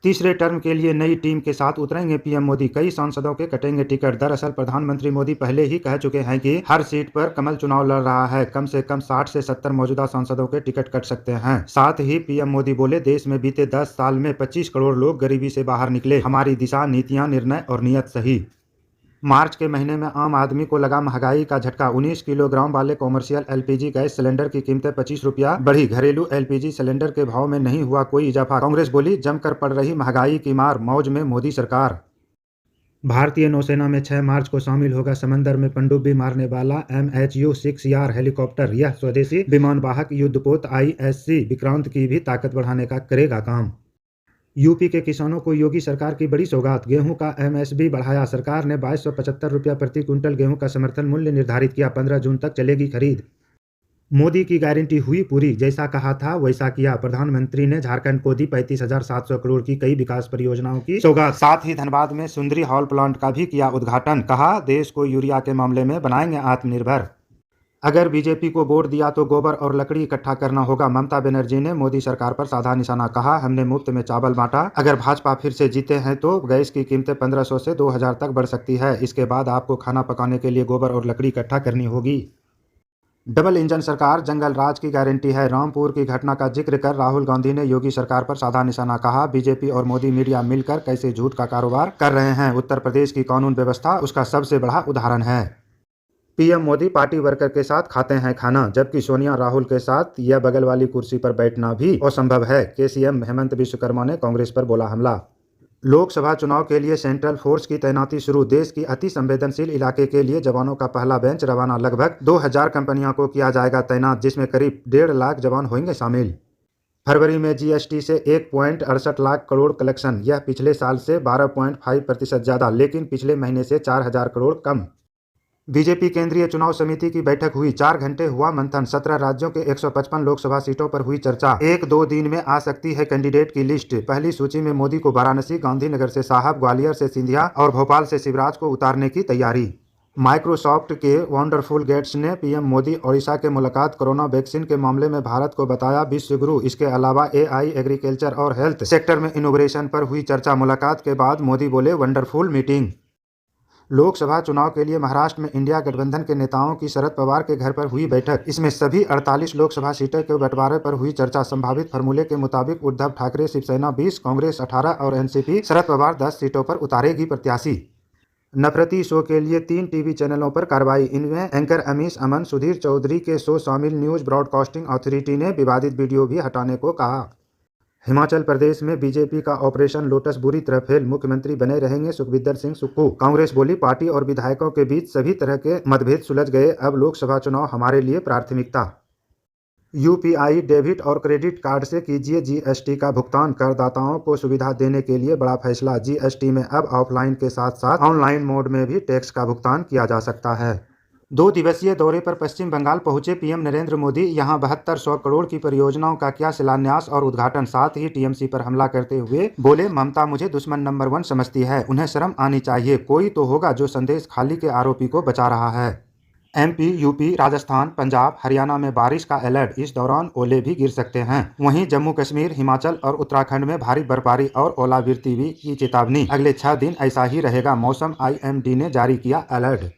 तीसरे टर्म के लिए नई टीम के साथ उतरेंगे पीएम मोदी। कई सांसदों के कटेंगे टिकट। दरअसल प्रधानमंत्री मोदी पहले ही कह चुके हैं कि हर सीट पर कमल चुनाव लड़ रहा है। कम से कम 60 से 70 मौजूदा सांसदों के टिकट कट सकते हैं। साथ ही पीएम मोदी बोले, देश में बीते 10 साल में 25 करोड़ लोग गरीबी से बाहर निकले। हमारी दिशा, नीतियां, निर्णय और नीयत सही। मार्च के महीने में आम आदमी को लगा महंगाई का झटका। 19 किलोग्राम वाले कॉमर्शियल एलपीजी गैस सिलेंडर की कीमतें 25 रुपया बढ़ी। घरेलू एलपीजी सिलेंडर के भाव में नहीं हुआ कोई इजाफा। कांग्रेस बोली, जमकर पड़ रही महंगाई की मार, मौज में मोदी सरकार। भारतीय नौसेना में 6 मार्च को शामिल होगा समंदर में पनडुब्बी मारने वाला MHU-6R हेलीकॉप्टर। यह स्वदेशी विमानवाहक युद्धपोत ISC विक्रांत की भी ताकत बढ़ाने का करेगा काम। यूपी के किसानों को योगी सरकार की बड़ी सौगात। गेहूं का MSP बढ़ाया। सरकार ने 2275 रुपया प्रति क्विंटल गेहूं का समर्थन मूल्य निर्धारित किया। 15 जून तक चलेगी खरीद। मोदी की गारंटी हुई पूरी, जैसा कहा था वैसा किया। प्रधानमंत्री ने झारखंड को दी 35,700 करोड़ की कई विकास परियोजनाओं की सौगात। साथ ही धनबाद में सुंदरी हॉल प्लांट का भी किया उद्घाटन। कहा, देश को यूरिया के मामले में बनाएंगे आत्मनिर्भर। अगर बीजेपी को वोट दिया तो गोबर और लकड़ी इकट्ठा करना होगा। ममता बनर्जी ने मोदी सरकार पर साधा निशाना। कहा, हमने मुफ्त में चावल बांटा। अगर भाजपा फिर से जीते हैं तो गैस की कीमतें 1500 से 2000 तक बढ़ सकती है। इसके बाद आपको खाना पकाने के लिए गोबर और लकड़ी इकट्ठा करनी होगी। डबल इंजन सरकार जंगल राज की गारंटी है। रामपुर की घटना का जिक्र कर राहुल गांधी ने योगी सरकार पर साधा निशाना। कहा, बीजेपी और मोदी मीडिया मिलकर कैसे झूठ का कारोबार कर रहे हैं। उत्तर प्रदेश की कानून व्यवस्था उसका सबसे बड़ा उदाहरण है। पीएम मोदी पार्टी वर्कर के साथ खाते हैं खाना, जबकि सोनिया राहुल के साथ या बगल वाली कुर्सी पर बैठना भी असंभव है। केसीएम हेमंत विश्वकर्मा ने कांग्रेस पर बोला हमला। लोकसभा चुनाव के लिए सेंट्रल फोर्स की तैनाती शुरू। देश की अति संवेदनशील इलाके के लिए जवानों का पहला बेंच रवाना। लगभग 2000 कंपनियों को किया जाएगा तैनात, जिसमें करीब 1.5 लाख जवान होंगे शामिल। फरवरी में जीएसटी से 1.68 लाख करोड़ कलेक्शन। यह पिछले साल से 12.5% ज्यादा, लेकिन पिछले महीने से 4000 करोड़ कम। बीजेपी केंद्रीय चुनाव समिति की बैठक हुई। 4 घंटे हुआ मंथन। 17 राज्यों के 155 लोकसभा सीटों पर हुई चर्चा। 1-2 दिन में आ सकती है कैंडिडेट की लिस्ट। पहली सूची में मोदी को वाराणसी, गांधीनगर से साहब, ग्वालियर से सिंधिया और भोपाल से शिवराज को उतारने की तैयारी। माइक्रोसॉफ्ट के वंडरफुल गेट्स ने पीएम मोदी ओडिशा के मुलाकात। कोरोना वैक्सीन के मामले में भारत को बताया विश्व गुरु। इसके अलावा AI, एग्रीकल्चर और हेल्थ सेक्टर में इनोवेशन पर हुई चर्चा। मुलाकात के बाद मोदी बोले, वंडरफुल मीटिंग। लोकसभा चुनाव के लिए महाराष्ट्र में इंडिया गठबंधन के नेताओं की शरद पवार के घर पर हुई बैठक। इसमें सभी 48 लोकसभा सीटों के बंटवारे पर हुई चर्चा। संभावित फॉर्मूले के मुताबिक उद्धव ठाकरे शिवसेना 20, कांग्रेस 18 और एनसीपी शरद पवार 10 सीटों पर उतारेगी प्रत्याशी। नफरती शो के लिए 3 टीवी चैनलों पर कार्रवाई। इनमें एंकर अमीश अमन, सुधीर चौधरी के शो शामिल। न्यूज ब्रॉडकास्टिंग अथॉरिटी ने विवादित वीडियो भी हटाने को कहा। हिमाचल प्रदेश में बीजेपी का ऑपरेशन लोटस बुरी तरह फेल। मुख्यमंत्री बने रहेंगे सुखविंदर सिंह सुक्खू। कांग्रेस बोली, पार्टी और विधायकों के बीच सभी तरह के मतभेद सुलझ गए। अब लोकसभा चुनाव हमारे लिए प्राथमिकता। यूपीआई डेबिट और क्रेडिट कार्ड से कीजिए जीएसटी का भुगतान। करदाताओं को सुविधा देने के लिए बड़ा फैसला। जीएसटी में अब ऑफलाइन के साथ साथ ऑनलाइन मोड में भी टैक्स का भुगतान किया जा सकता है। 2 दिवसीय दौरे पर पश्चिम बंगाल पहुंचे पीएम नरेंद्र मोदी। यहां 7200 करोड़ की परियोजनाओं का किया शिलान्यास और उद्घाटन। साथ ही टीएमसी पर हमला करते हुए बोले, ममता मुझे दुश्मन नंबर 1 समझती है। उन्हें शर्म आनी चाहिए। कोई तो होगा जो संदेश खाली के आरोपी को बचा रहा है। MP, यूपी, राजस्थान, पंजाब, हरियाणा में बारिश का अलर्ट। इस दौरान ओले भी गिर सकते हैं। वहीं जम्मू कश्मीर, हिमाचल और उत्तराखंड में भारी बर्फबारी और ओलावृष्टि की चेतावनी। अगले 6 दिन ऐसा ही रहेगा। मौसम IMD ने जारी किया अलर्ट।